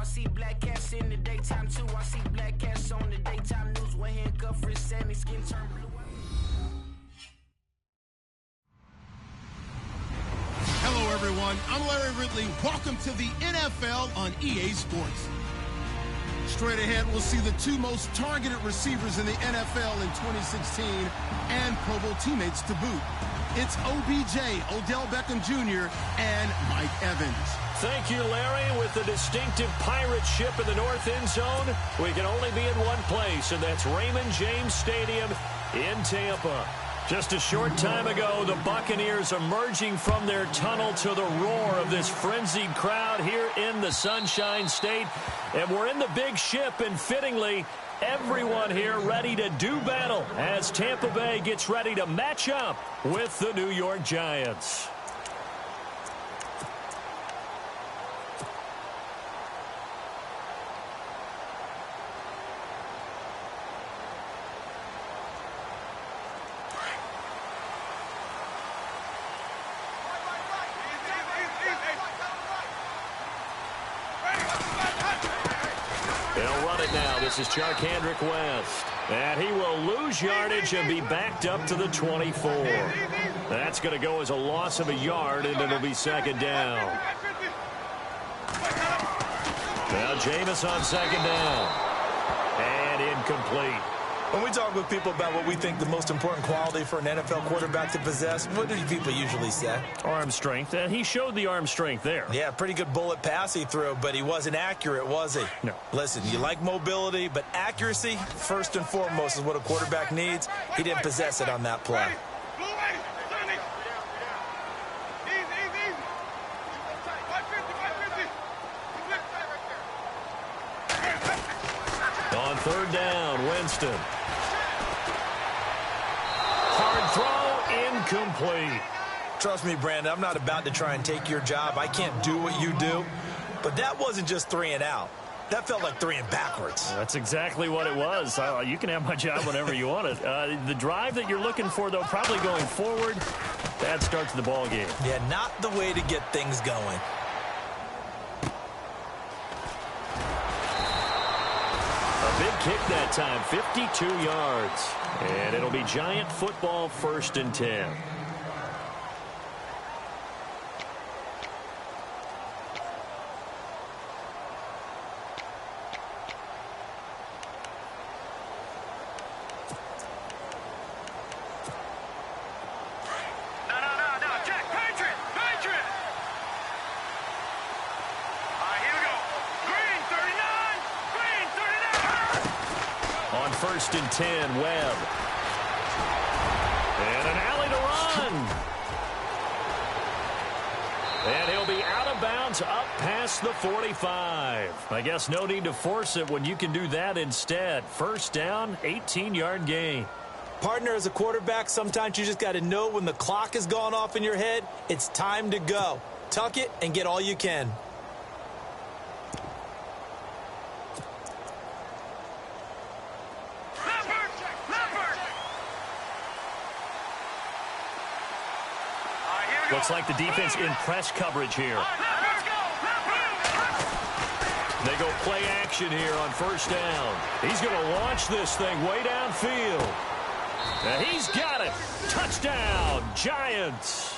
I see black cats in the daytime too. I see black cats on the daytime news. When handcuffed, wrist and his skin turn blue. Hello, everyone. I'm Larry Ridley. Welcome to the NFL on EA Sports. Straight ahead, we'll see the two most targeted receivers in the NFL in 2016 and Pro Bowl teammates to boot. It's OBJ, Odell Beckham Jr., and Mike Evans. Thank you, Larry. With the distinctive pirate ship in the north end zone, we can only be in one place, and that's Raymond James Stadium in Tampa. Just a short time ago, the Buccaneers emerging from their tunnel to the roar of this frenzied crowd here in the Sunshine State. And we're in the big ship, and fittingly, everyone here ready to do battle as Tampa Bay gets ready to match up with the New York Giants. This is Charkandrick West, and he will lose yardage and be backed up to the 24. That's going to go as a loss of a yard, and it'll be second down. Now Jameis on second down, and incomplete. When we talk with people about what we think the most important quality for an NFL quarterback to possess, what do people usually say? Arm strength, and he showed the arm strength there. Yeah, pretty good bullet pass he threw, but he wasn't accurate, was he? No. Listen, you like mobility, but accuracy, first and foremost, is what a quarterback needs. He didn't possess it on that play. On third down, Winston. Hard throw, incomplete. Trust me, Brandon, I'm not about to try and take your job. I can't do what you do. But that wasn't just 3 and out. That felt like 3 and backwards. That's exactly what it was. You can have my job whenever you want it. The drive that you're looking for, though, probably going forward, bad start to the ball game. Yeah, not the way to get things going. A big kick that time, 52 yards. And it'll be Giant football, 1st and 10. On 1st and 10, Webb. And an alley to run. And he'll be out of bounds up past the 45. I guess no need to force it when you can do that instead. First down, 18-yard gain. Partner, as a quarterback, sometimes you just got to know when the clock has gone off in your head, it's time to go. Tuck it and get all you can. Looks like the defense in press coverage here. They go play action here on 1st down. He's going to launch this thing way downfield. And he's got it. Touchdown, Giants.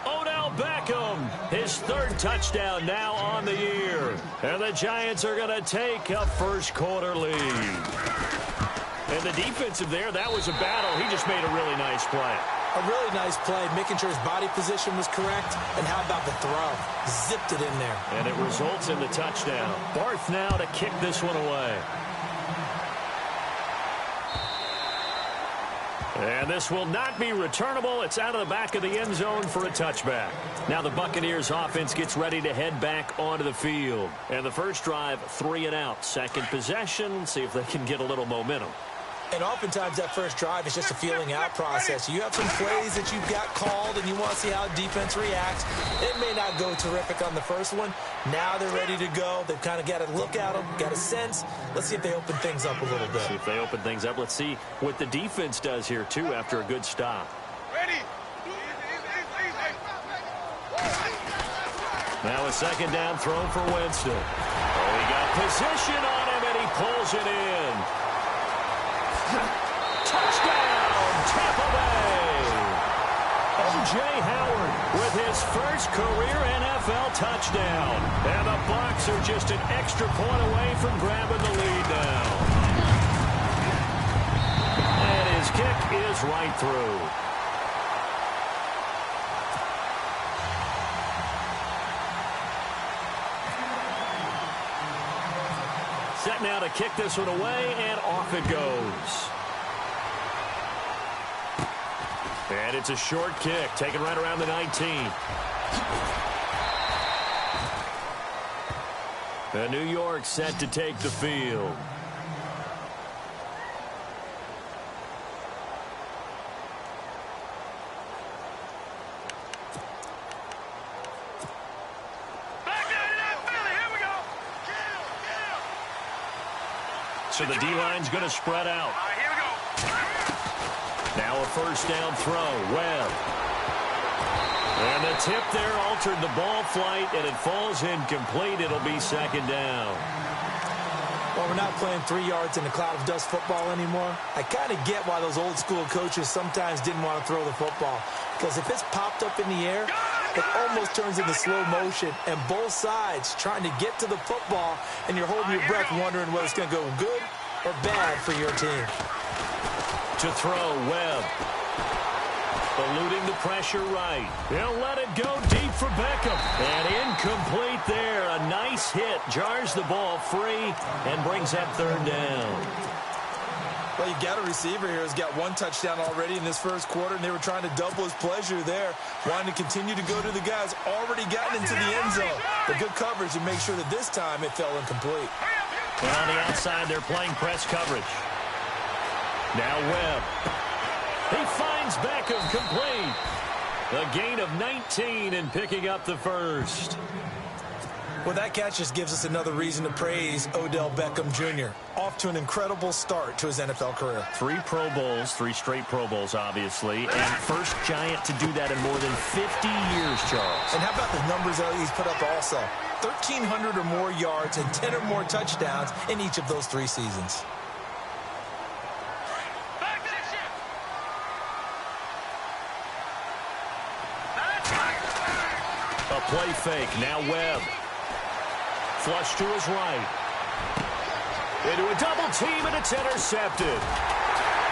Odell Beckham, his 3rd touchdown now on the year. And the Giants are going to take a first-quarter lead. And the defensive there, that was a battle. He just made a really nice play. A really nice play, making sure his body position was correct. And how about the throw? Zipped it in there. And it results in the touchdown. Barth now to kick this one away. And this will not be returnable. It's out of the back of the end zone for a touchback. Now the Buccaneers offense gets ready to head back onto the field. And the first drive, 3 and out. Second possession, see if they can get a little momentum. And oftentimes that first drive is just a feeling out process. You have some plays that you've got called and you want to see how defense reacts. It may not go terrific on the first one. Now they're ready to go. They've kind of got to look at them, got a sense. Let's see if they open things up a little bit. See if they open things up. Let's see what the defense does here, too, after a good stop. Ready. Now a second down throw for Winston. Oh, he got position on him, and he pulls it in. Touchdown, Tampa Bay. O.J. Howard with his first career NFL touchdown. And the Bucs are just an extra point away from grabbing the lead now. And his kick is right through. Set now to kick this one away, and off it goes. And it's a short kick, taken right around the 19. And New York set to take the field. So the D-line's going to spread out. Here we go. Now a first down throw. Webb. And the tip there altered the ball flight, and it falls incomplete. It'll be second down. Well, we're not playing 3 yards in a cloud of dust football anymore. I kind of get why those old school coaches sometimes didn't want to throw the football. Because if it's popped up in the air, it almost turns into slow motion. And both sides trying to get to the football, and you're holding your breath wondering whether it's going to go good or bad for your team. To throw, Webb. Eluding the pressure right. He'll let it go deep for Beckham. And incomplete there. A nice hit. Jars the ball free and brings up third down. Well, you've got a receiver here who's got 1 touchdown already in this first quarter, and they were trying to double his pleasure there, wanting to continue to go to the guys already gotten into the end zone. But good coverage to make sure that this time it fell incomplete. And on the outside, they're playing press coverage. Now Webb. He finds Beckham complete. A gain of 19 and picking up the first. Well, that catch just gives us another reason to praise Odell Beckham Jr. Off to an incredible start to his NFL career. 3 Pro Bowls, 3 straight Pro Bowls, obviously, and first Giant to do that in more than 50 years, Charles. And how about the numbers that he's put up also? 1,300 or more yards and 10 or more touchdowns in each of those 3 seasons. A play fake. Now Webb. Flush to his right. Into a double team, and it's intercepted.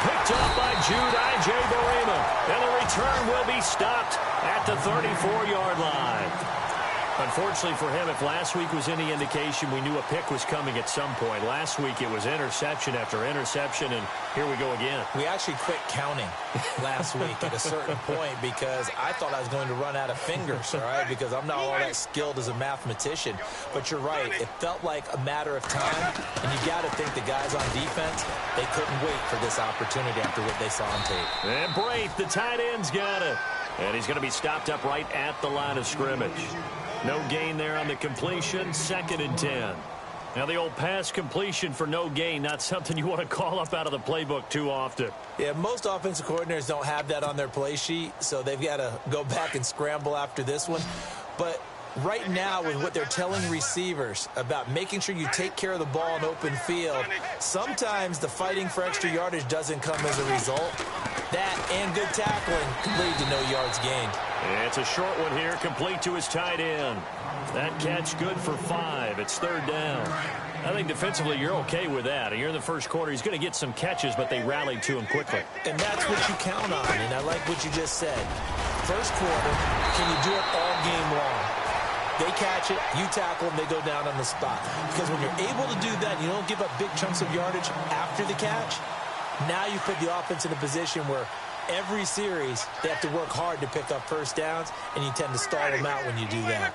Picked up by Jude Ijborima. And the return will be stopped at the 34-yard line. Unfortunately for him, if last week was any indication, we knew a pick was coming at some point. Last week it was interception after interception, and here we go again. We actually quit counting last week at a certain point because I thought I was going to run out of fingers, all right, because I'm not all that skilled as a mathematician. But you're right. It felt like a matter of time, and you got to think the guys on defense, they couldn't wait for this opportunity after what they saw on tape. And Brate, the tight end's got it. And he's going to be stopped up right at the line of scrimmage. No gain there on the completion, 2nd and 10. Now the old pass completion for no gain, not something you want to call up out of the playbook too often. Yeah, most offensive coordinators don't have that on their play sheet, so they've got to go back and scramble after this one. But right now, with what they're telling receivers about making sure you take care of the ball in open field, sometimes the fighting for extra yardage doesn't come as a result. That and good tackling could lead to no yards gained. It's a short one here, complete to his tight end. That catch good for 5. It's 3rd down. I think defensively you're okay with that. You're in the first quarter. He's going to get some catches, but they rallied to him quickly. And that's what you count on, and I like what you just said. First quarter, can you do it all game long? They catch it, you tackle them, they go down on the spot. Because when you're able to do that, you don't give up big chunks of yardage after the catch. Now you put the offense in a position where every series they have to work hard to pick up first downs, and you tend to stall them out when you do that.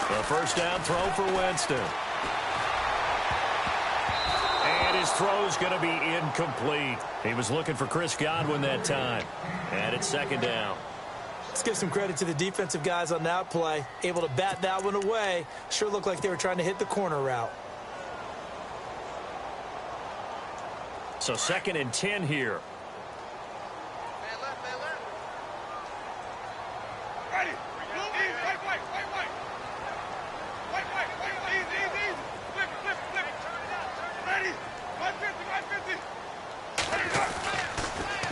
The first down throw for Winston. And his throw's going to be incomplete. He was looking for Chris Godwin that time. And it's 2nd down. Let's give some credit to the defensive guys on that play. Able to bat that one away. Sure looked like they were trying to hit the corner route. So 2nd and 10 here.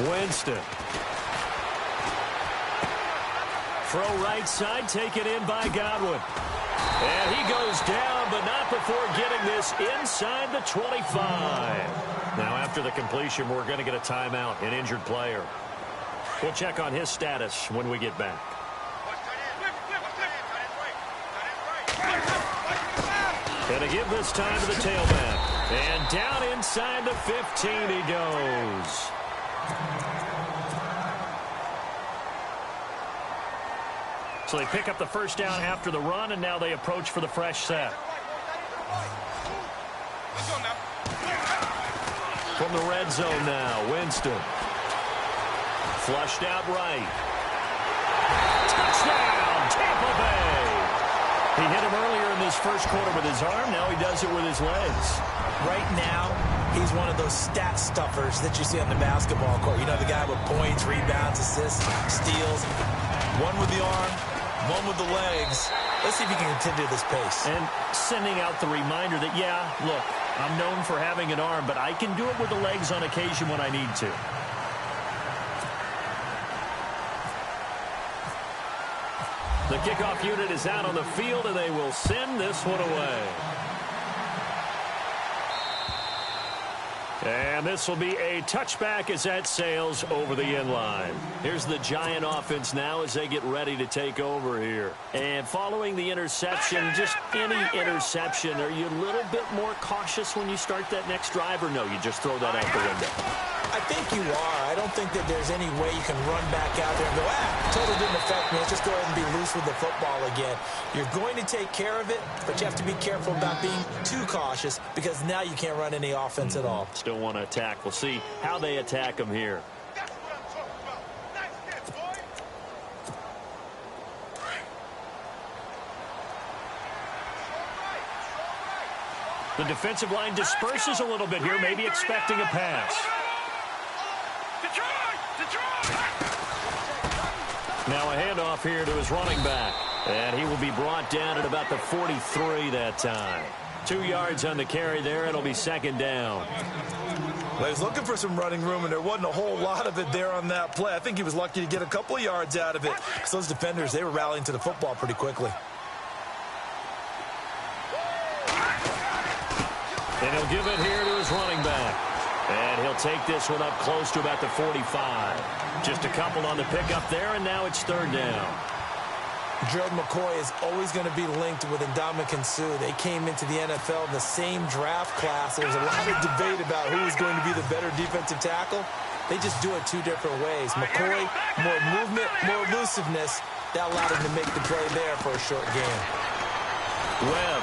Winston. Throw right side, taken in by Godwin. And he goes down, but not before getting this inside the 25. Now, after the completion, we're going to get a timeout, an injured player. We'll check on his status when we get back. And to give this time to the tailback. And down inside the 15 he goes. So they pick up the first down after the run, and now they approach for the fresh set. From the red zone now, Winston. Flushed out right. Touchdown, Tampa Bay. He hit him earlier in this first quarter with his arm. Now he does it with his legs. Right now, he's one of those stat stuffers that you see on the basketball court. You know, the guy with points, rebounds, assists, steals. One with the arm, one with the legs. Let's see if he can continue this pace. And sending out the reminder that, yeah, look, I'm known for having an arm, but I can do it with the legs on occasion when I need to. The kickoff unit is out on the field, and they will send this one away. And this will be a touchback as that sails over the end line. Here's the Giant offense now as they get ready to take over here. And following the interception, just any interception, are you a little bit more cautious when you start that next drive, or no, you just throw that out the window? I think you are. I don't think that there's any way you can run back out there and go, totally didn't affect me. Let's just go ahead and be loose with the football again. You're going to take care of it, but you have to be careful about being too cautious because now you can't run any offense at all. Still want to attack. We'll see how they attack him here. The defensive line disperses a little bit here, maybe expecting a pass. Now a handoff here to his running back. And he will be brought down at about the 43 that time. 2 yards on the carry there. It'll be second down. Well, he was looking for some running room, and there wasn't a whole lot of it there on that play. I think he was lucky to get a couple of yards out of it. Because those defenders, they were rallying to the football pretty quickly. And he'll give it here to his running back. And he'll take this one up close to about the 45. Just a couple on the pickup there, and now it's third down. Gerald McCoy is always going to be linked with Ndamukong Suh. They came into the NFL in the same draft class. There was a lot of debate about who was going to be the better defensive tackle. They just do it two different ways. McCoy, more movement, more elusiveness. That allowed him to make the play there for a short gain. Webb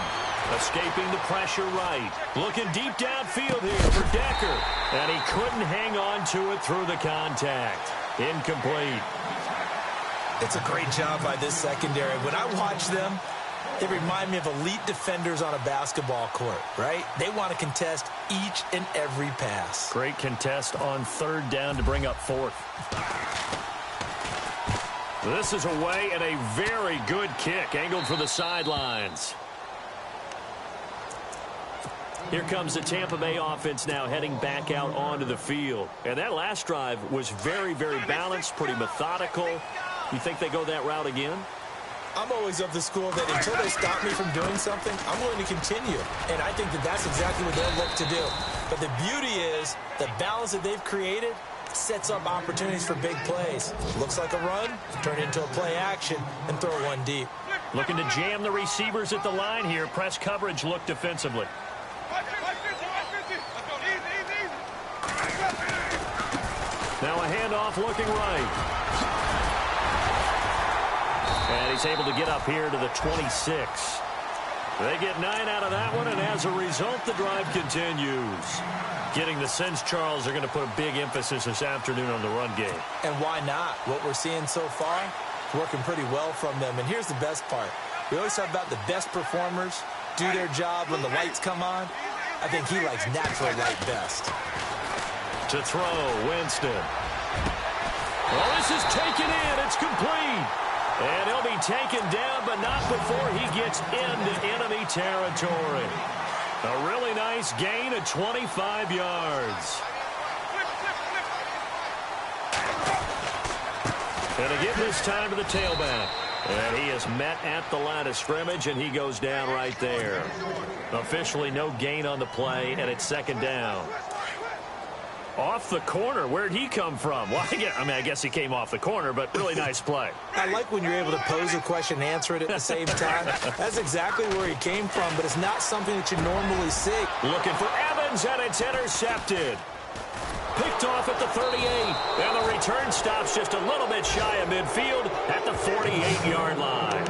escaping the pressure right. Looking deep downfield here for Decker. And he couldn't hang on to it through the contact. Incomplete. It's a great job by this secondary. When I watch them, they remind me of elite defenders on a basketball court, right? They want to contest each and every pass. Great contest on third down to bring up fourth. This is away and a very good kick, angled for the sidelines. Here comes the Tampa Bay offense now heading back out onto the field. And that last drive was very, very balanced, pretty methodical. You think they go that route again? I'm always of the school that until they stop me from doing something, I'm willing to continue. And I think that that's exactly what they'll look to do. But the beauty is the balance that they've created sets up opportunities for big plays. Looks like a run, turn into a play action, and throw one deep. Looking to jam the receivers at the line here. Press coverage look defensively. Now a handoff looking right. And he's able to get up here to the 26. They get 9 out of that one, and as a result, the drive continues. Getting the sense, Charles, they're going to put a big emphasis this afternoon on the run game. And why not? What we're seeing so far is working pretty well from them. And here's the best part. We always talk about the best performers do their job when the lights come on. I think he likes natural light best. To throw, Winston. Well, this is taken in. It's complete. And he'll be taken down, but not before he gets into enemy territory. A really nice gain of 25 yards. And again this time to the tailback. And he is met at the line of scrimmage, and he goes down right there. Officially no gain on the play, and it's second down. Off the corner. Where'd he come from? Well, I guess he came off the corner, but really nice play. I like when you're able to pose a question and answer it at the same time. That's exactly where he came from, but it's not something that you normally see. Looking for Evans, and it's intercepted. Picked off at the 38, and the return stops just a little bit shy of midfield at the 48-yard line.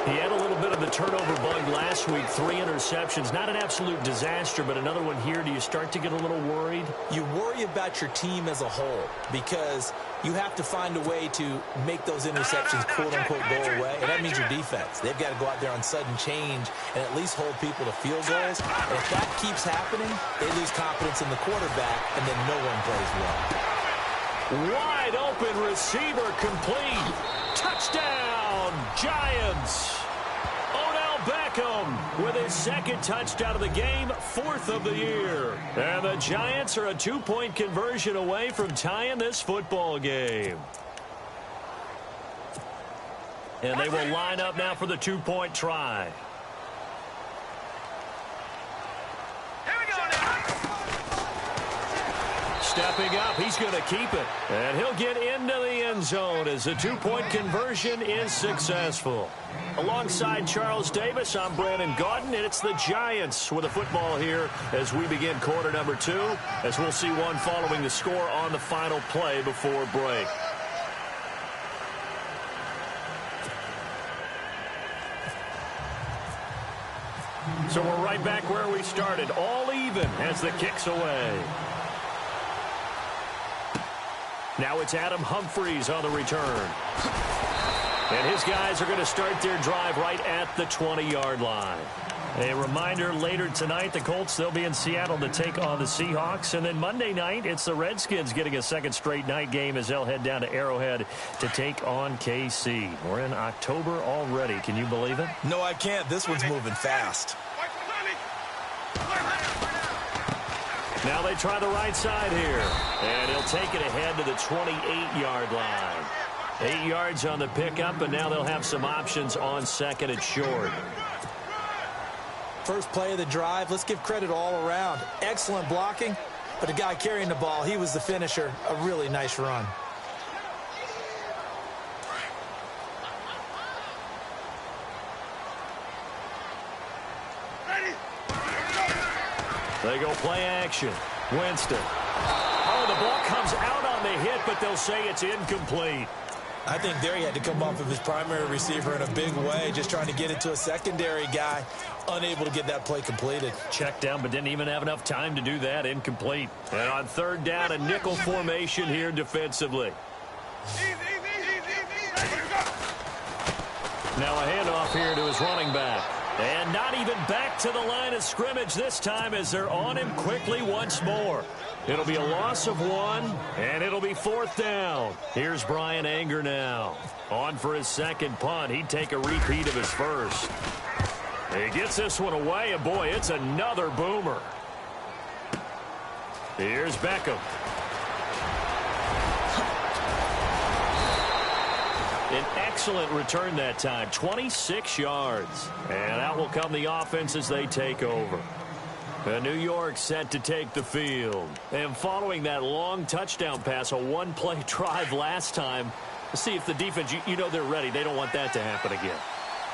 He had a little bit of the turnover bug last week, 3 interceptions. Not an absolute disaster, but another one here. Do you start to get a little worried? You worry about your team as a whole because you have to find a way to make those interceptions, quote-unquote, go away, and that means your defense. They've got to go out there on sudden change and at least hold people to field goals. And if that keeps happening, they lose confidence in the quarterback, and then no one plays well. Wide open receiver complete. Touchdown, Giants. Odell Beckham with his second touchdown of the game, 4th of the year. And the Giants are a 2-point conversion away from tying this football game. And they will line up now for the 2-point try. Stepping up, he's going to keep it. And he'll get into the end zone as the 2-point conversion is successful. Alongside Charles Davis, I'm Brandon Gaudin, and it's the Giants with the football here as we begin quarter number 2, as we'll see one following the score on the final play before break. So we're right back where we started, all even as the kick's away. Now it's Adam Humphries on the return. And his guys are going to start their drive right at the 20-yard line. A reminder, later tonight, the Colts, they'll be in Seattle to take on the Seahawks. And then Monday night, it's the Redskins getting a second straight night game as they'll head down to Arrowhead to take on KC. We're in October already. Can you believe it? No, I can't. This one's moving fast. Now they try the right side here. And he'll take it ahead to the 28-yard line. 8 yards on the pickup, and now they'll have some options on second and short. First play of the drive, let's give credit all around. Excellent blocking, but the guy carrying the ball, he was the finisher. A really nice run. They go play action. Winston. Oh, the ball comes out on the hit, but they'll say it's incomplete. I think there he had to come off of his primary receiver in a big way, just trying to get it to a secondary guy, unable to get that play completed. Checked down, but didn't even have enough time to do that. Incomplete. And on third down, a nickel formation here defensively. Now a handoff here to his running back. And not even back to the line of scrimmage this time as they're on him quickly once more. It'll be a loss of 1, and it'll be 4th down. Here's Brian Anger now. On for his second punt. He'd take a repeat of his first. He gets this one away, and boy, it's another boomer. Here's Beckham. An excellent return that time, 26 yards. And out will come the offense as they take over. New York set to take the field. And following that long touchdown pass, a one-play drive last time, let's see if the defense, you know they're ready. They don't want that to happen again.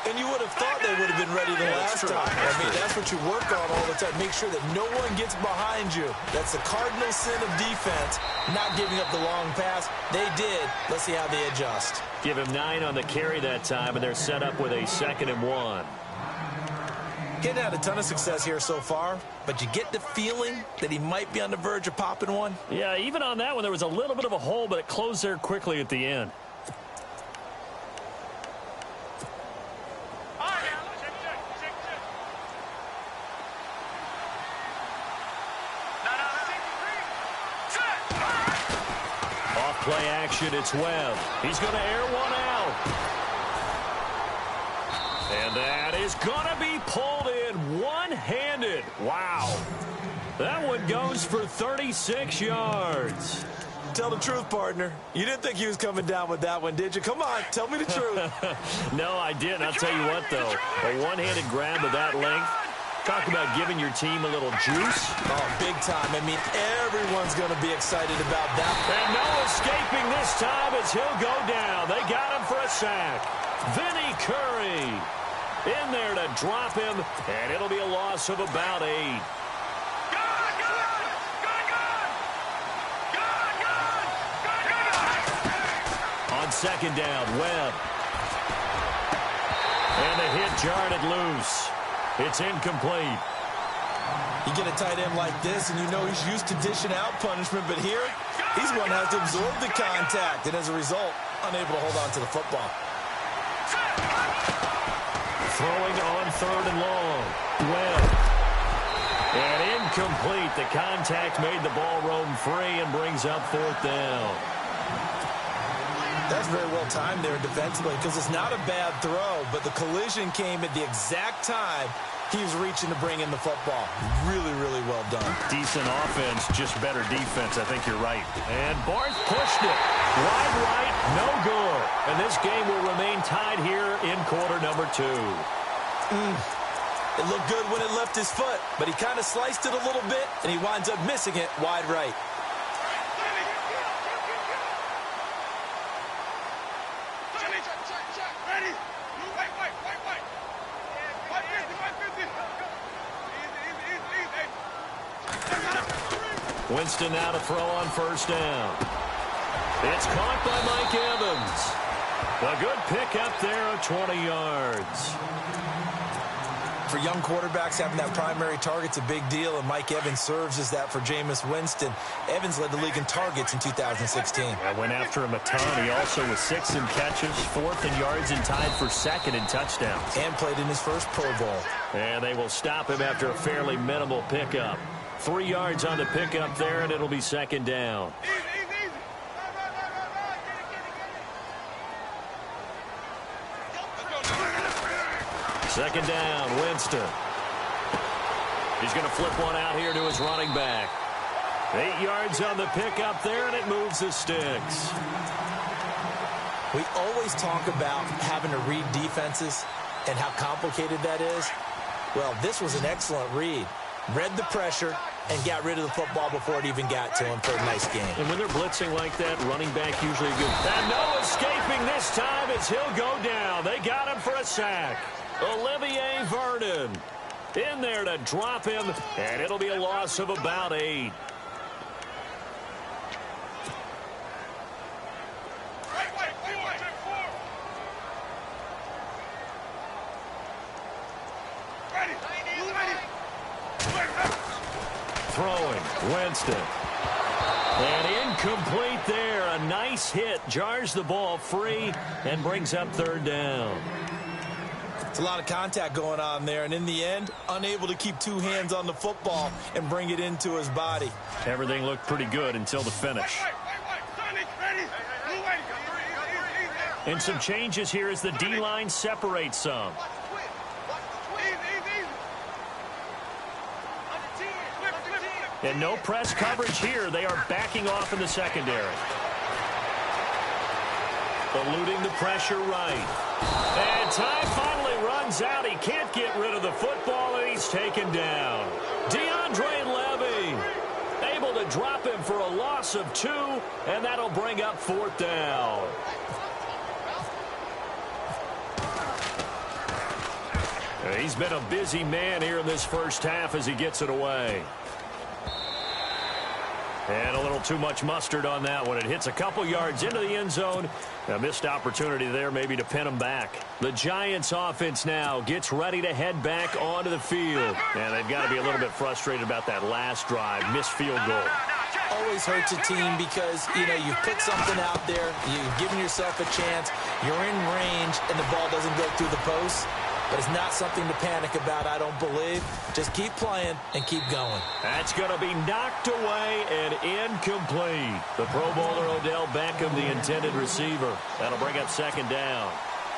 And you would have thought they would have been ready the last time. I mean, that's what you work on all the time. Make sure that no one gets behind you. That's the cardinal sin of defense, not giving up the long pass. They did. Let's see how they adjust. Give him 9 on the carry that time, and they're set up with a 2nd and 1. Getting had a ton of success here so far, but you get the feeling that he might be on the verge of popping one. Yeah, even on that one, there was a little bit of a hole, but it closed there quickly at the end. Off play action, it's Webb. He's going to air one out. is going to be pulled in one-handed. Wow. That one goes for 36 yards. Tell the truth, partner. You didn't think he was coming down with that one, did you? Come on, tell me the truth. No, I didn't. I'll tell you what, though. A one-handed grab of that length. Talk about giving your team a little juice. Oh, big time. I mean, everyone's going to be excited about that. And no escaping this time as he'll go down. They got him for a sack. Vinny Curry in there to drop him, and it'll be a loss of about 8. On second down, Webb. And the hit jarred it loose. It's incomplete. You get a tight end like this, and you know he's used to dishing out punishment, but here, he's one that has to absorb the contact, and as a result, unable to hold on to the football. Throwing on third and long. Webb. And incomplete. The contact made the ball roam free and brings up fourth down. That's very well timed there defensively because it's not a bad throw, but the collision came at the exact time he was reaching to bring in the football. Really, really well done. Decent offense, just better defense. I think you're right. And Barth pushed it. Wide right, no good. And this game will remain tied here in quarter number 2. It looked good when it left his foot, but he kind of sliced it a little bit, and he winds up missing it wide right. Winston now to throw on first down. It's caught by Mike Evans. A good pick up there of 20 yards. For young quarterbacks, having that primary target's a big deal, and Mike Evans serves as that for Jameis Winston. Evans led the league in targets in 2016. I went after him a ton. He also was 6th in catches, 4th in yards, and tied for 2nd in touchdowns. And played in his first Pro Bowl. And they will stop him after a fairly minimal pickup. 3 yards on the pickup there, and it'll be second down. Second down, Winston. He's going to flip one out here to his running back. 8 yards on the pickup there, and it moves the sticks. We always talk about having to read defenses and how complicated that is. Well, this was an excellent read. Read the pressure and got rid of the football before it even got to him for a nice game. And when they're blitzing like that, running back usually good. And no escaping this time as he'll go down. They got him for a sack. Olivier Vernon in there to drop him, and it'll be a loss of about 8. Throwing, Winston. And incomplete there. A nice hit. Jars the ball free and brings up third down. It's a lot of contact going on there, and in the end, unable to keep 2 hands on the football and bring it into his body. Everything looked pretty good until the finish. And some changes here as the D-line separates some. And no press coverage here. They are backing off in the secondary. Eluding the pressure right. And time finally runs out. He can't get rid of the football, and he's taken down. DeAndre Levy able to drop him for a loss of 2, and that'll bring up fourth down. He's been a busy man here in this first half as he gets it away. And a little too much mustard on that one. It hits a couple yards into the end zone. A missed opportunity there maybe to pin him back. The Giants offense now gets ready to head back onto the field. And they've got to be a little bit frustrated about that last drive. Missed field goal. Always hurts a team because, you put something out there, you've given yourself a chance, you're in range, and the ball doesn't go through the post. But it's not something to panic about, I don't believe. Just keep playing and keep going. That's going to be knocked away and incomplete. The Pro Bowler Odell Beckham, the intended receiver. That'll bring up second down.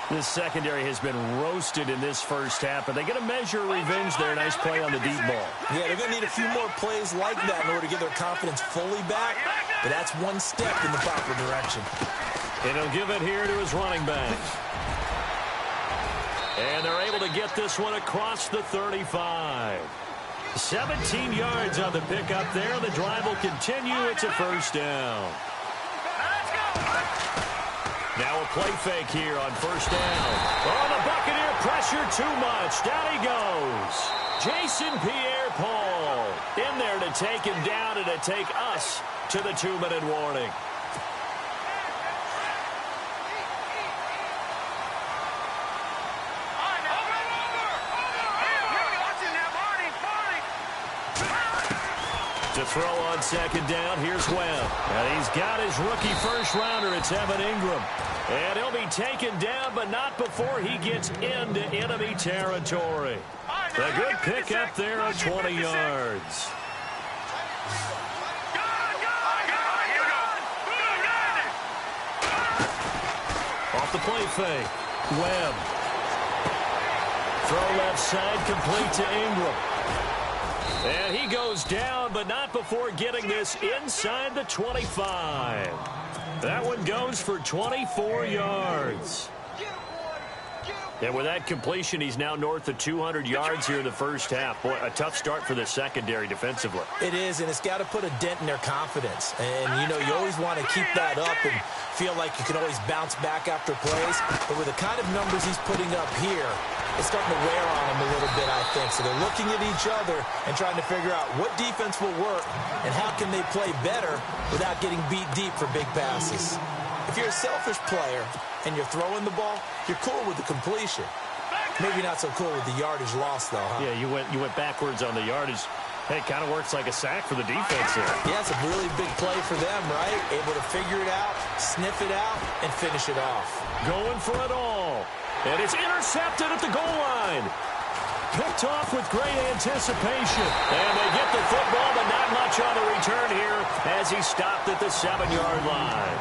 This secondary has been roasted in this first half, but they get a measure of revenge there. Nice play on the deep ball. Yeah, they're going to need a few more plays like that in order to get their confidence fully back, but that's one step in the proper direction. And he'll give it here to his running back. And they're able to get this one across the 35. 17 yards on the pickup there. The drive will continue. It's a first down. Now a play fake here on first down. Oh, the Buccaneer pressure too much. Down he goes. Jason Pierre-Paul in there to take him down and to take us to the 2-minute warning. To throw on second down, here's Webb. And he's got his rookie first-rounder. It's Evan Ingram. And he'll be taken down, but not before he gets into enemy territory. A good pickup there of 20 yards. Off the play fake. Webb. Throw left side, complete to Ingram. And he goes down, but not before getting this inside the 25. That one goes for 24 yards. And with that completion, he's now north of 200 yards here in the first half. Boy, a tough start for the secondary defensively. It is, and it's got to put a dent in their confidence. And, you know, you always want to keep that up and feel like you can always bounce back after plays. But with the kind of numbers he's putting up here, it's starting to wear on them a little bit, I think. So they're looking at each other and trying to figure out what defense will work and how can they play better without getting beat deep for big passes. If you're a selfish player and you're throwing the ball, you're cool with the completion. Maybe not so cool with the yardage loss, though, huh? Yeah, you went backwards on the yardage. Hey, it kind of works like a sack for the defense there. Yeah, it's a really big play for them, right? Able to figure it out, sniff it out, and finish it off. Going for it all. And it's intercepted at the goal line. Picked off with great anticipation. And they get the football, but not much on the return here as he stopped at the 7-yard line.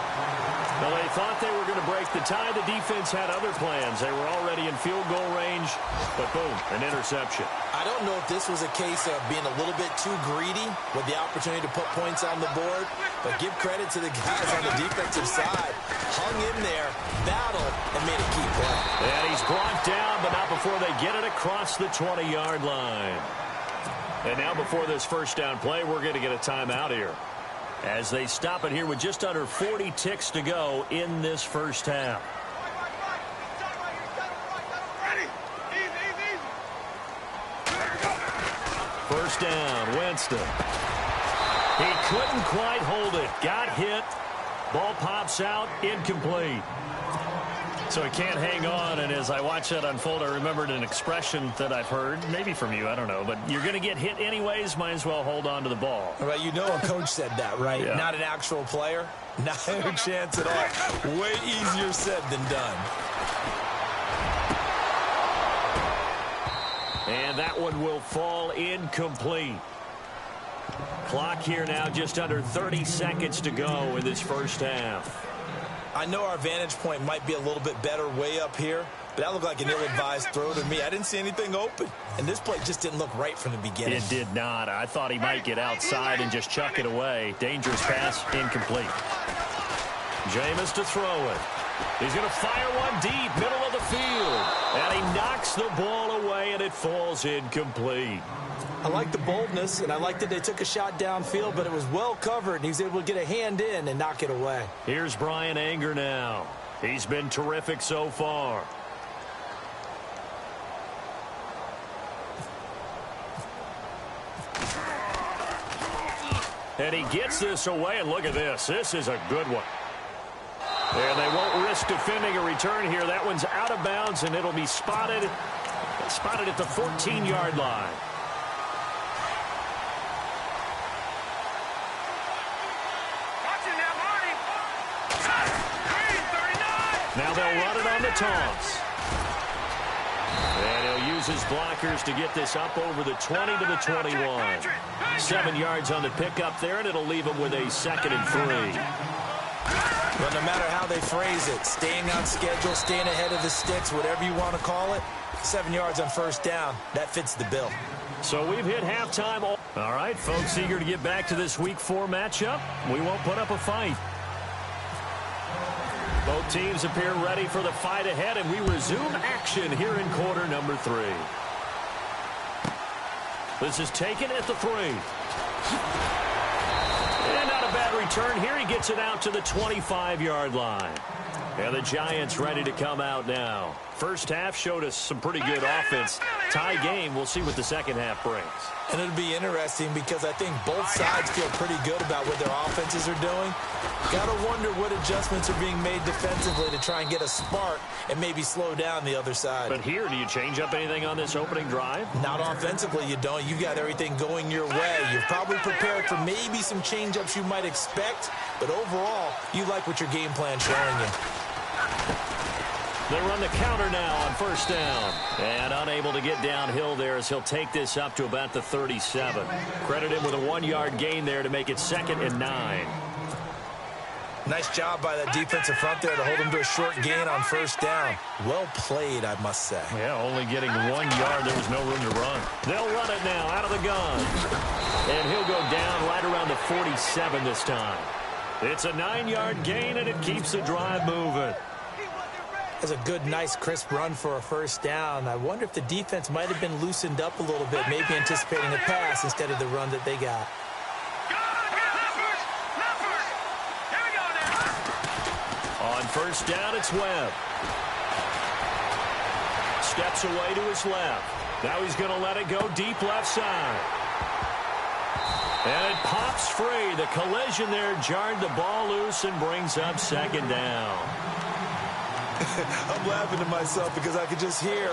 Well, they thought they were going to break the tie. The defense had other plans. They were already in field goal range, but boom, an interception. I don't know if this was a case of being a little bit too greedy with the opportunity to put points on the board, but give credit to the guys on the defensive side. Hung in there, battled, and made a key play. And he's brought down, but not before they get it across the 20-yard line. And now before this first down play, we're going to get a timeout here, as they stop it here with just under 40 ticks to go in this first half. First down, Winston. He couldn't quite hold it. Got hit. Ball pops out, incomplete. So he can't hang on, and as I watch that unfold, I remembered an expression that I've heard, maybe from you, I don't know, but you're going to get hit anyways, might as well hold on to the ball. Well, you know a coach said that, right? Yeah. Not an actual player. Not a chance at all. Way easier said than done. And that one will fall incomplete. Clock here now just under 30 seconds to go in this first half. I know our vantage point might be a little bit better way up here, but that looked like an ill-advised throw to me. I didn't see anything open, and this play just didn't look right from the beginning. It did not. I thought he might get outside and just chuck it away. Dangerous pass, incomplete. Jameis to throw it. He's going to fire one deep, middle of the field, and he knocks the ball away, and it falls incomplete. I like the boldness, and I like that they took a shot downfield, but it was well covered, and he was able to get a hand in and knock it away. Here's Brian Anger now. He's been terrific so far. And he gets this away, and look at this. This is a good one. And they won't risk defending a return here. That one's out of bounds, and it'll be spotted at the 14-yard line. Now they'll run it on the toss. And he'll use his blockers to get this up over the 20 to the 21. 7 yards on the pickup there, and it'll leave him with a 2nd and 3. Well, no matter how they phrase it, staying on schedule, staying ahead of the sticks, whatever you want to call it, 7 yards on first down, that fits the bill. So we've hit halftime. All right, folks, eager to get back to this Week 4 matchup. We won't put up a fight. Both teams appear ready for the fight ahead, and we resume action here in quarter number 3. This is taken at the 3. And not a bad return here. He gets it out to the 25-yard line. And the Giants ready to come out now. First half showed us some pretty good offense. Tie game. We'll see what the second half brings. And it'll be interesting because I think both sides feel pretty good about what their offenses are doing. Got to wonder what adjustments are being made defensively to try and get a spark and maybe slow down the other side. But here, do you change up anything on this opening drive? Not offensively, you don't. You've got everything going your way. You're probably prepared for maybe some change-ups you might expect, but overall, you like what your game plan's showing you. They run the counter now on first down. And unable to get downhill there as he'll take this up to about the 37. Credit him with a 1-yard gain there to make it 2nd and 9. Nice job by that defensive front there to hold him to a short gain on first down. Well played, I must say. Yeah, only getting 1 yard. There was no room to run. They'll run it now out of the gun. And he'll go down right around the 47 this time. It's a 9-yard gain, and it keeps the drive moving. That's a good, nice, crisp run for a first down. I wonder if the defense might have been loosened up a little bit, maybe anticipating a pass instead of the run that they got. On first down, it's Webb. Steps away to his left. Now he's going to let it go deep left side. And it pops free. The collision there jarred the ball loose and brings up 2nd down. I'm laughing to myself because I could just hear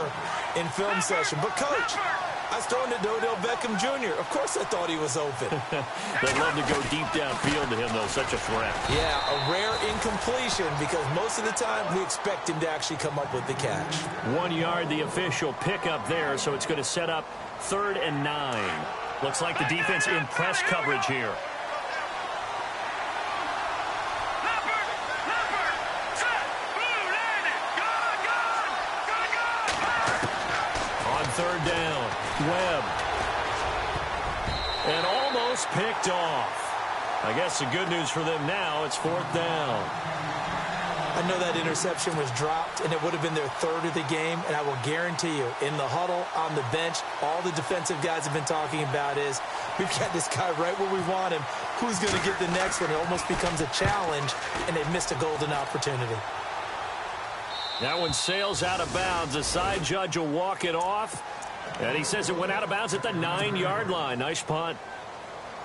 in film session, but coach, I was throwing to Odell Beckham Jr. Of course I thought he was open. They'd love to go deep downfield to him, though. Such a threat. Yeah, a rare incompletion because most of the time we expect him to actually come up with the catch. 1 yard, the official pickup there, so it's going to set up 3rd and 9. Looks like the defense in press coverage here. On 3rd down, Webb. And almost picked off. I guess the good news for them now, it's 4th down. I know that interception was dropped, and it would have been their 3rd of the game, and I will guarantee you, in the huddle, on the bench, all the defensive guys have been talking about is, we've got this guy right where we want him. Who's going to get the next one? It almost becomes a challenge, and they've missed a golden opportunity. That one sails out of bounds. The side judge will walk it off, and he says it went out of bounds at the 9-yard line. Nice punt.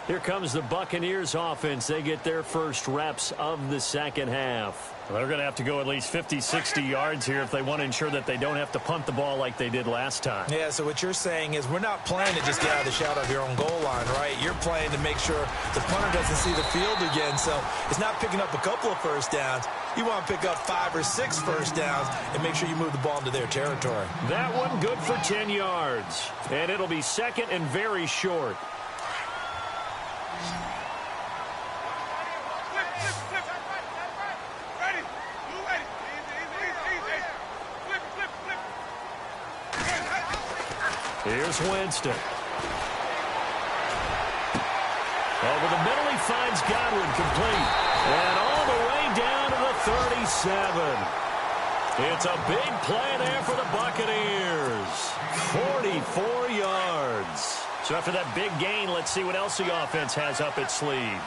Here comes the Buccaneers offense. They get their first reps of the second half. Well, they're going to have to go at least 50, 60 yards here if they want to ensure that they don't have to punt the ball like they did last time. Yeah, so what you're saying is we're not playing to just get out of the shadow of your own goal line, right? You're playing to make sure the punter doesn't see the field again. So it's not picking up a couple of first downs. You want to pick up 5 or 6 first downs and make sure you move the ball into their territory. That one good for 10 yards. And it'll be 2nd and very short. Here's Winston. Over the middle, he finds Godwin complete. And all the way down to the 37. It's a big play there for the Buccaneers. 44 yards. So after that big gain, let's see what else the offense has up its sleeve.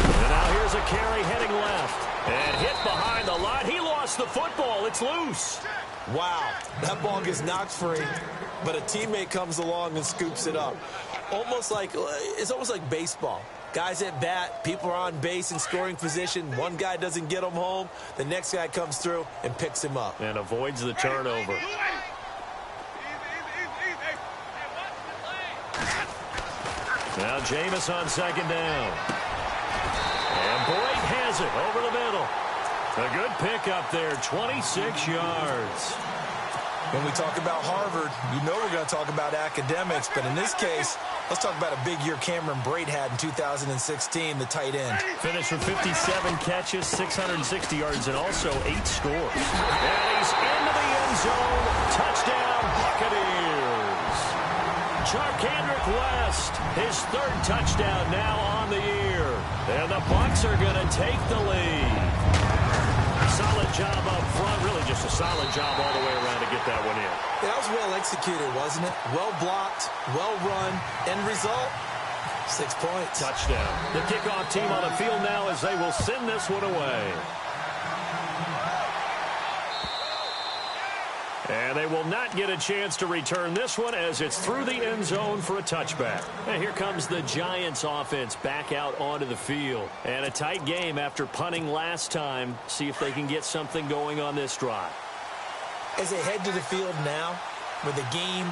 And now here's a carry heading left. And hit behind the line. He lost the football. It's loose. Wow, that ball gets knocked free, but a teammate comes along and scoops it up. It's almost like baseball. Guys at bat, people are on base in scoring position. One guy doesn't get him home. The next guy comes through and picks him up. And avoids the turnover. Now Jameis on 2nd down. And Boyd has it over the middle. A good pickup there, 26 yards. When we talk about Harvard, you know we're going to talk about academics, but in this case, let's talk about a big year Cameron Brate had in 2016, the tight end. Finished with 57 catches, 660 yards, and also 8 scores. And he's into the end zone. Touchdown, Buccaneers. Charkandrick West, his 3rd touchdown now on the year. And the Bucs are going to take the lead. Solid job up front, really just a solid job all the way around to get that one in. Yeah, that was well executed, wasn't it? Well blocked, well run, end result, 6 points. Touchdown. The kickoff team on the field now as they will send this one away. And they will not get a chance to return this one as it's through the end zone for a touchback. And here comes the Giants offense back out onto the field. And a tight game after punting last time. See if they can get something going on this drive. As they head to the field now, with the game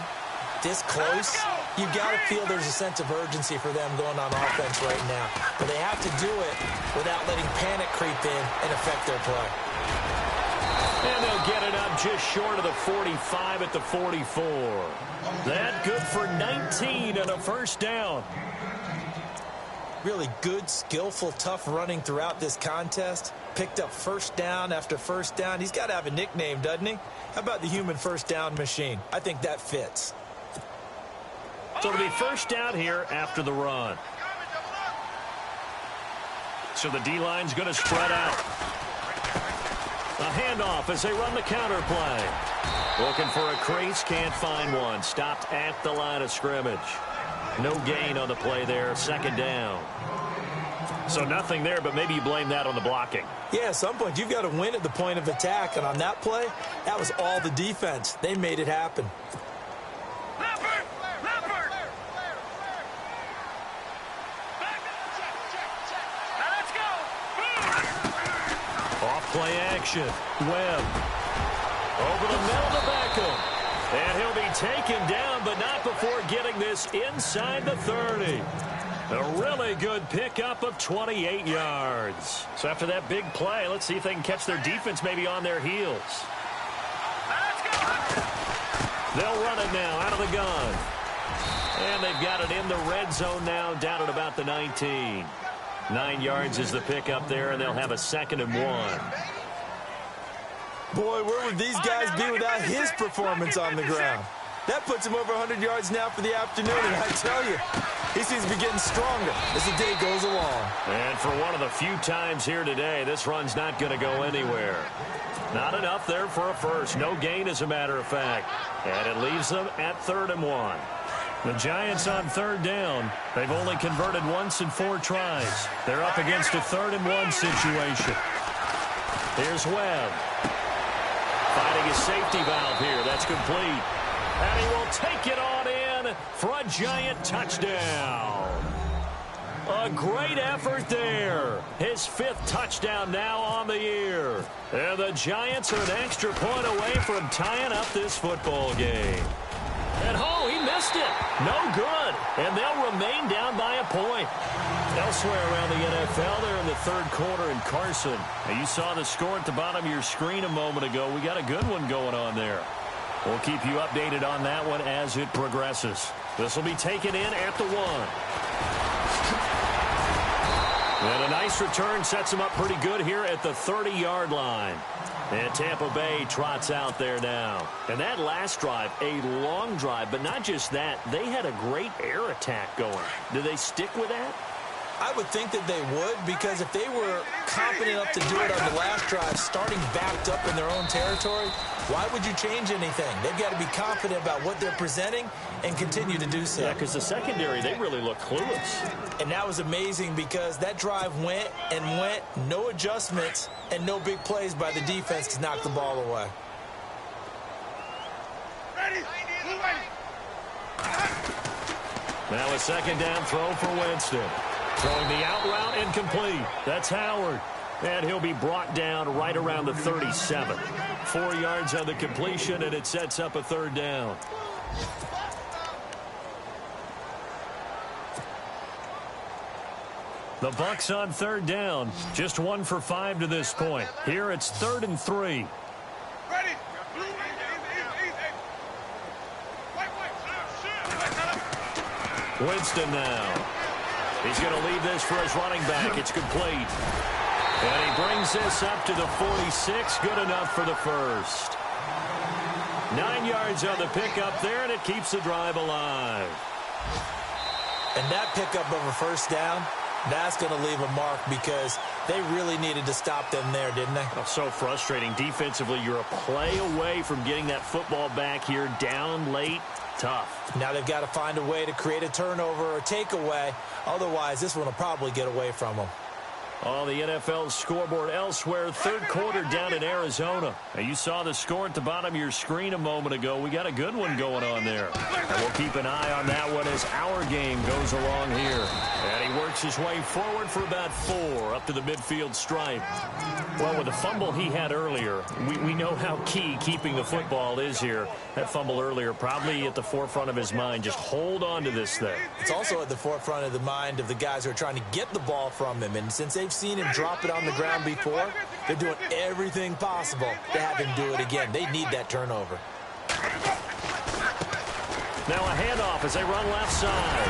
this close, you've got to feel there's a sense of urgency for them going on offense right now. But they have to do it without letting panic creep in and affect their play. And they'll get it up just short of the 45 at the 44. That good for 19 and a first down. Really good, skillful, tough running throughout this contest. Picked up first down after first down. He's got to have a nickname, doesn't he? How about the human first down machine? I think that fits. So it'll be first down here after the run. So the D-line's going to spread out. A handoff as they run the counter play. Looking for a crease, can't find one. Stopped at the line of scrimmage. No gain on the play there, 2nd down. So nothing there, but maybe you blame that on the blocking. Yeah, at some point you've got to win at the point of attack, and on that play, that was all the defense. They made it happen. Play action. Webb. Over the middle to Beckham. And he'll be taken down, but not before getting this inside the 30. A really good pickup of 28 yards. So after that big play, let's see if they can catch their defense maybe on their heels. They'll run it now out of the gun. And they've got it in the red zone now, down at about the 19. 9 yards is the pickup there, and they'll have a 2nd and 1. Boy, where would these guys be without his performance on the ground? That puts him over 100 yards now for the afternoon, and I tell you, he seems to be getting stronger as the day goes along. And for one of the few times here today, this run's not going to go anywhere. Not enough there for a first. No gain, as a matter of fact. And it leaves them at 3rd and 1. The Giants on 3rd down. They've only converted once in 4 tries. They're up against a 3rd and 1 situation. Here's Webb. Finding a safety valve here. That's complete. And he will take it on in for a Giant touchdown. A great effort there. His 5th touchdown now on the year. And the Giants are an extra point away from tying up this football game. And oh, he missed it. No good. And they'll remain down by a point. Elsewhere around the NFL, they're in the 3rd quarter in Carson. Now, you saw the score at the bottom of your screen a moment ago. We got a good one going on there. We'll keep you updated on that one as it progresses. This will be taken in at the 1. And a nice return sets them up pretty good here at the 30-yard line. And Tampa Bay trots out there now. And that last drive, a long drive, but not just that. They had a great air attack going. Do they stick with that? I would think that they would, because if they were confident enough to do it on the last drive, starting backed up in their own territory, why would you change anything? They've got to be confident about what they're presenting and continue to do so. Yeah, because the secondary, they really look clueless. And that was amazing because that drive went and went, no adjustments, and no big plays by the defense to knock the ball away. Now a 2nd down throw for Winston. Throwing the out route incomplete. That's Howard. And he'll be brought down right around the 37. 4 yards on the completion, and it sets up a 3rd down. The Bucs on 3rd down. Just 1 for 5 to this point. Here it's 3rd and 3. Winston now. He's going to leave this for his running back. It's complete. And he brings this up to the 46. Good enough for the first. 9 yards on the pickup there, and it keeps the drive alive. And that pickup of a first down, that's going to leave a mark because they really needed to stop them there, didn't they? Oh, so frustrating. Defensively, you're a play away from getting that football back here down late. Tough. Now they've got to find a way to create a turnover or takeaway. Otherwise, this one will probably get away from them. On the NFL scoreboard elsewhere, third quarter down in Arizona. Now, you saw the score at the bottom of your screen a moment ago. We got a good one going on there. And we'll keep an eye on that one as our game goes along here. And he works his way forward for about 4 up to the midfield stripe. Well, with the fumble he had earlier, we know how key keeping the football is here. That fumble earlier probably at the forefront of his mind. Just hold on to this thing. It's also at the forefront of the mind of the guys who are trying to get the ball from him. And since they've seen him drop it on the ground before, they're doing everything possible to have him do it again. They need that turnover. Now a handoff as they run left side.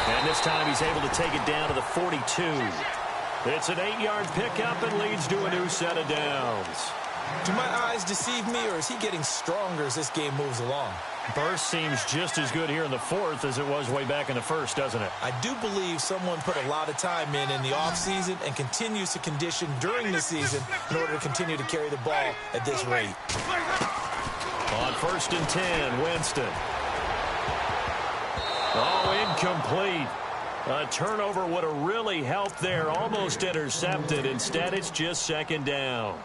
And this time he's able to take it down to the 42. It's an 8-yard pickup and leads to a new set of downs. Do my eyes deceive me, or is he getting stronger as this game moves along? Burst seems just as good here in the fourth as it was way back in the first, doesn't it? I do believe someone put a lot of time in the offseason and continues to condition during the season in order to continue to carry the ball at this rate. On 1st and 10, Winston. Oh, incomplete. A turnover would have really helped there. Almost intercepted. Instead, it's just second down.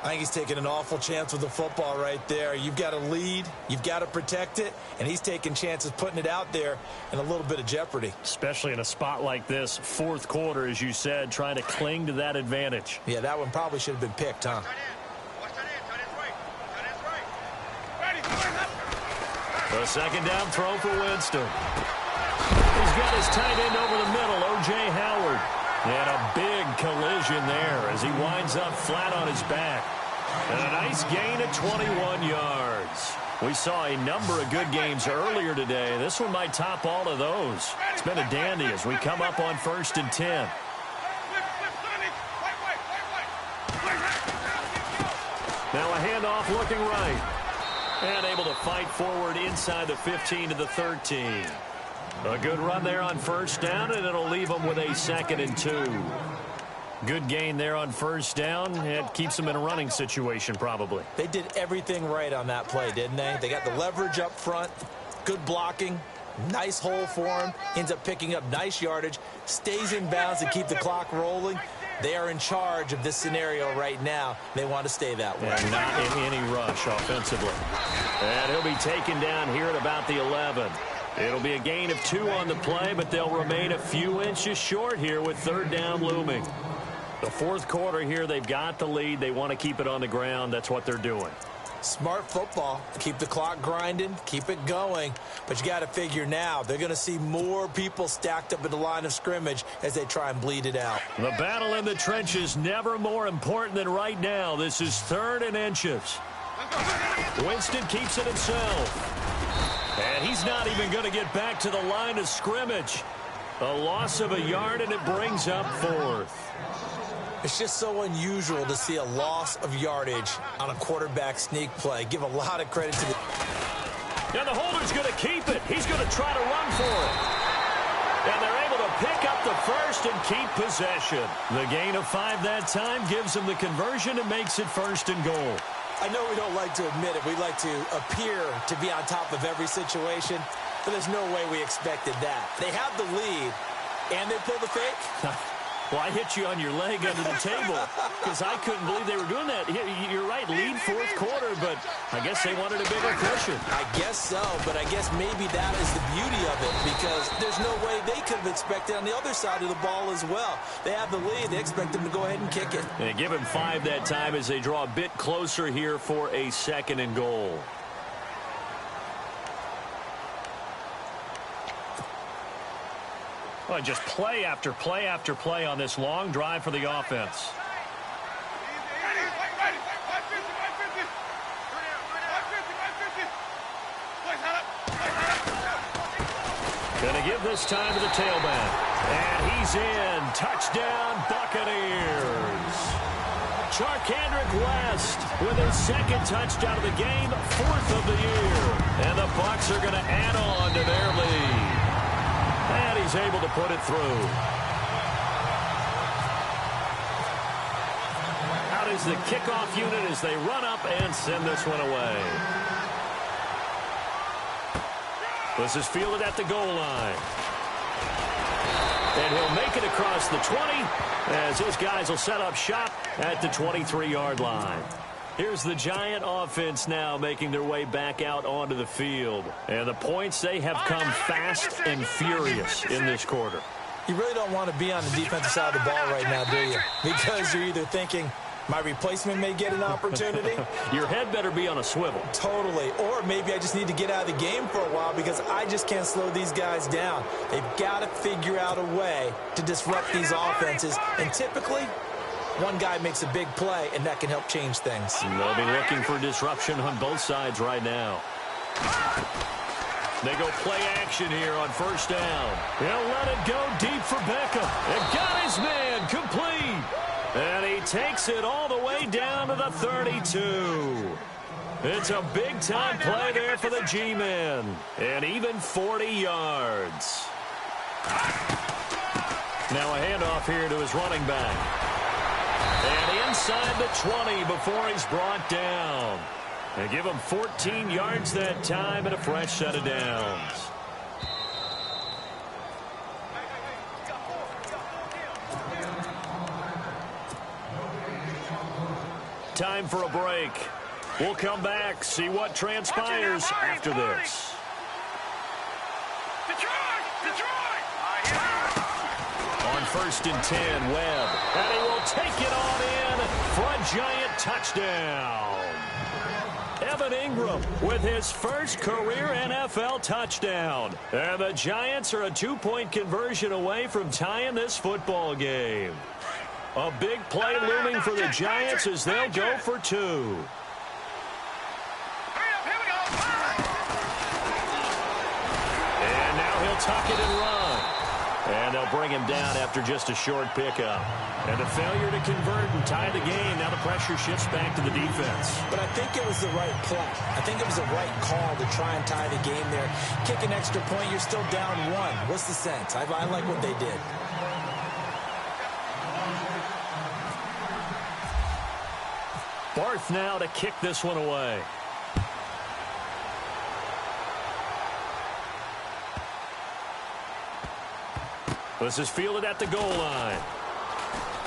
I think he's taking an awful chance with the football right there. You've got to lead. You've got to protect it. And he's taking chances putting it out there in a little bit of jeopardy. Especially in a spot like this, fourth quarter, as you said, trying to cling to that advantage. Yeah, that one probably should have been picked, huh? A second down throw for Winston. He's got his tight end over the middle, O.J. Howard. And a big collision there as he winds up flat on his back. And a nice gain of 21 yards. We saw a number of good games earlier today. This one might top all of those. It's been a dandy as we come up on 1st and 10. Now a handoff looking right. And able to fight forward inside the 15 to the 13. A good run there on first down, and it'll leave them with a 2nd and 2. Good gain there on first down. It keeps them in a running situation, probably. They did everything right on that play, didn't they? They got the leverage up front, good blocking, nice hole for him, ends up picking up nice yardage, stays in bounds to keep the clock rolling. They are in charge of this scenario right now. They want to stay that way. And not in any rush offensively. And he'll be taken down here at about the 11. It'll be a gain of 2 on the play, but they'll remain a few inches short here with 3rd down looming. The fourth quarter here, they've got the lead. They want to keep it on the ground. That's what they're doing. Smart football. Keep the clock grinding. Keep it going. But you got to figure now, they're going to see more people stacked up at the line of scrimmage as they try and bleed it out. The battle in the trenches never more important than right now. This is 3rd and inches. Winston keeps it himself. And he's not even going to get back to the line of scrimmage. A loss of a yard, and it brings up 4th. It's just so unusual to see a loss of yardage on a quarterback sneak play. Give a lot of credit to the... And the holder's going to keep it. He's going to try to run for it. And they're able to pick up the first and keep possession. The gain of 5 that time gives them the conversion and makes it 1st and goal. I know we don't like to admit it. We like to appear to be on top of every situation, but there's no way we expected that. They have the lead, and they pull the fake. Well, I hit you on your leg under the table because I couldn't believe they were doing that. You're right, lead fourth quarter, but I guess they wanted a bigger cushion. I guess so, but I guess maybe that is the beauty of it because there's no way they could have expected on the other side of the ball as well. They have the lead. They expect them to go ahead and kick it. And give him 5 that time as they draw a bit closer here for a 2nd and goal. Well, just play after play after play on this long drive for the offense. Going to give this time to the tailback. And he's in. Touchdown, Buccaneers. Charkandrick West with his second touchdown of the game, 4th of the year. And the Bucs are going to add on to their lead. And he's able to put it through. Out is the kickoff unit as they run up and send this one away. This is fielded at the goal line. And he'll make it across the 20 as his guys will set up shop at the 23-yard line. Here's the Giant offense now making their way back out onto the field. And the points, they have come fast and furious in this quarter. You really don't want to be on the defensive side of the ball right now, do you? Because you're either thinking, my replacement may get an opportunity. Your head better be on a swivel. Totally. Or maybe I just need to get out of the game for a while because I just can't slow these guys down. They've got to figure out a way to disrupt these offenses. And typically, one guy makes a big play, and that can help change things. They'll be looking for disruption on both sides right now. They go play action here on first down. He'll let it go deep for Beckham. And got his man complete. And he takes it all the way down to the 32. It's a big-time play there for the G-men. And even 40 yards. Now a handoff here to his running back. And inside the 20 before he's brought down. They give him 14 yards that time and a fresh set of downs. Time for a break. We'll come back, see what transpires after this. On 1st and 10, Webb. And he will take it on in for a Giant touchdown. Evan Ingram with his first career NFL touchdown. And the Giants are a 2-point conversion away from tying this football game. A big play looming for the Giants as they'll go for 2. And now he'll tuck it and run. And they'll bring him down after just a short pickup. And a failure to convert and tie the game. Now the pressure shifts back to the defense. But I think it was the right play. I think it was the right call to try and tie the game there. Kick an extra point, you're still down 1. What's the sense? I like what they did. Barth now to kick this one away. This is fielded at the goal line.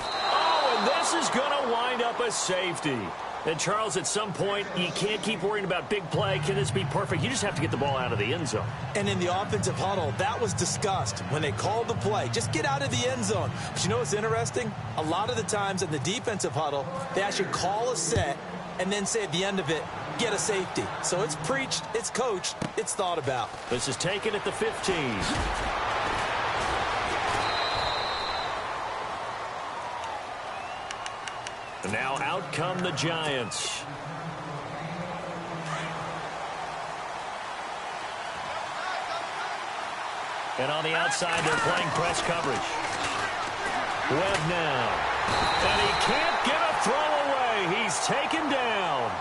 Oh, and this is going to wind up a safety. And, Charles, at some point, you can't keep worrying about big play. Can this be perfect? You just have to get the ball out of the end zone. And in the offensive huddle, that was discussed when they called the play. Just get out of the end zone. But you know what's interesting? A lot of the times in the defensive huddle, they actually call a set and then say at the end of it, get a safety. So it's preached, it's coached, it's thought about. This is taken at the 15. And now out come the Giants. And on the outside, they're playing press coverage. Webb now. And he can't get a throw away. He's taken down.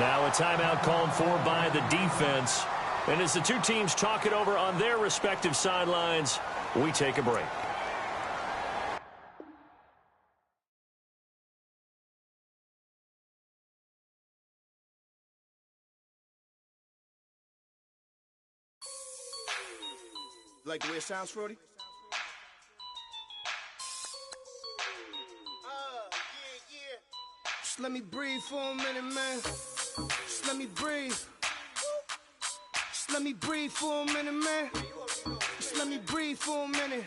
Now a timeout called for by the defense. And as the two teams talk it over on their respective sidelines, we take a break. Like the way it sounds, Frody? Yeah. Just let me breathe for a minute, man. Just let me breathe. Just let me breathe for a minute, man. Just let me breathe for a minute.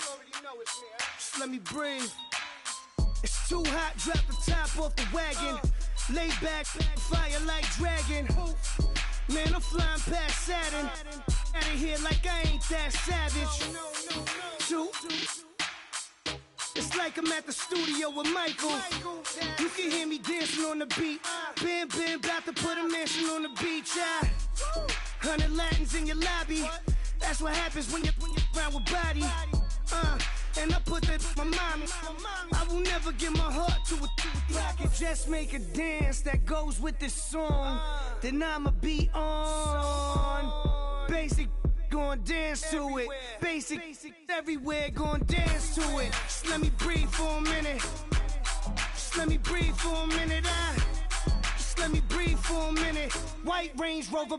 Just let me breathe. It's too hot, drop the top off the wagon. Lay back, fire like dragon. Man, I'm flying past Saturn. Out of here like I ain't that savage. It's like I'm at the studio with Michael. You can hear me dancing on the beat. Been about to put a mansion on the beach. 100 Latins in your lobby. That's what happens when you're around with body. And I put that in my mommy. I will never give my heart to a if I could just make a dance that goes with this song, then I'ma be on. Basic, gon' dance to it. Basic, everywhere, gon' dance to it. Just let me breathe for a minute. Just let me breathe for a minute. Just let me breathe for a minute. White Range Rover,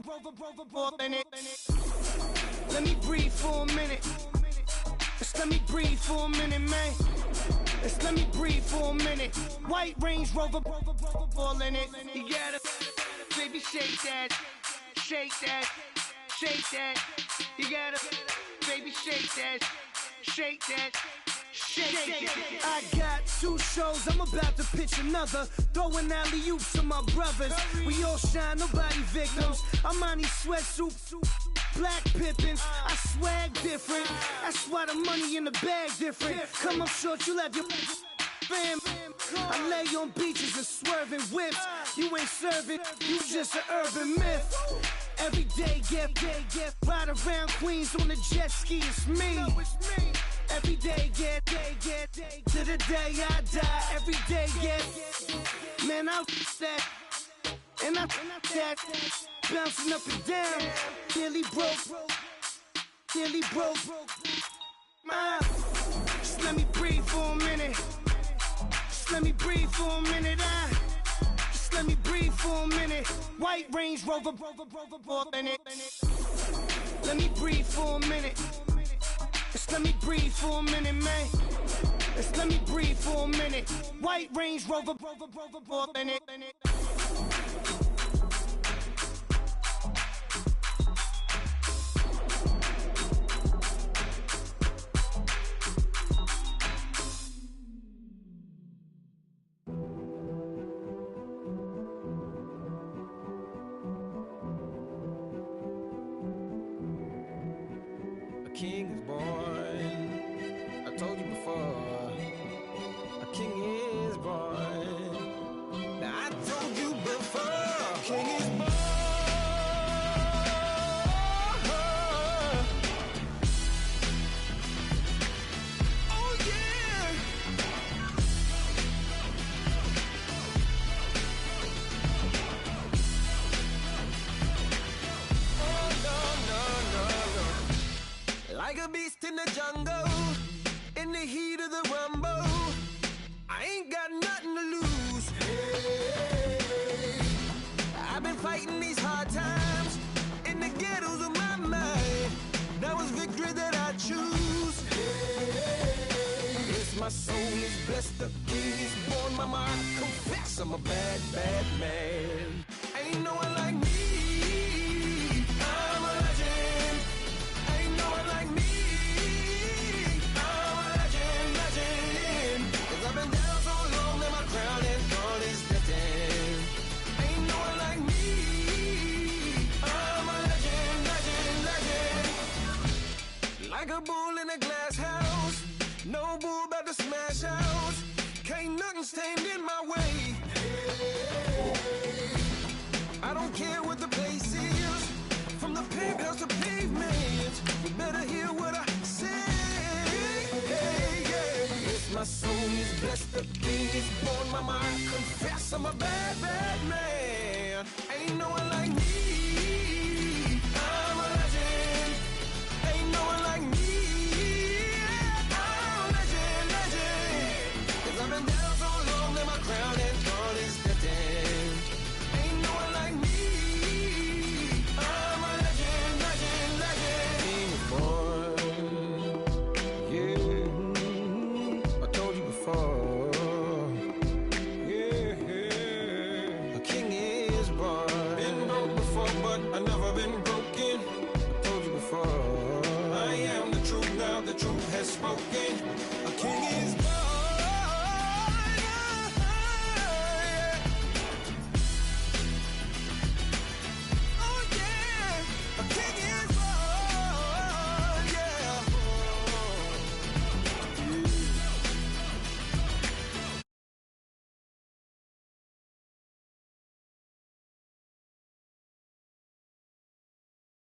in it. Let me breathe for a minute. Just let me breathe for a minute, man. Just let me breathe for a minute. White Range Rover, ball in it. You gotta, baby, shake that, shake that, shake that. You gotta, baby, shake that, shake that. Shake. I got 2 shows, I'm about to pitch another. Throwing alley-oops to my brothers. We all shine, nobody victims. I'm on these sweatsuits, black pippins. I swag different. That's why the money in the bag different. Come up short, you have your fam. I lay on beaches and swerving whips. You ain't serving, you just an urban myth. Every day, get ride around Queens on the jet ski. It's me. Every day, get to the day I die. Every day, get man, I that and I that bouncing up and down. Nearly broke. Just let me breathe for a minute. Just let me breathe for a minute. Just let me breathe for a minute. White Range Rover, in it. Let me breathe for a minute. Just let me breathe for a minute, man. Just let me breathe for a minute. White Range Rover, in it. King is born. I told you before. A king is born. Now I told you before. A king is born. Oh yeah. Oh no. Like a beast in the jungle, in the heat of the rumble, I ain't got nothing to lose. Hey, I've been fighting these hard times in the ghettos of my mind. Now it's victory that I choose. Hey, yes, my soul is blessed, the king is born. Mama, I confess I'm a bad, bad man. Ain't no one like me. I'm a legend. Ain't no one like me. I'm a legend, legend. 'Cause I've been down so long that my crown and throne is destined. Ain't no one like me. I'm a legend, legend, legend. Like a bull in a glass house. No bull about to smash out. Can't nothing stand in my way. I don't care what the place is, from the penthouse to pavement. You better hear what I say. Hey, yeah. Yes, my soul is blessed, the king is born. Mama, I confess I'm a bad, bad man.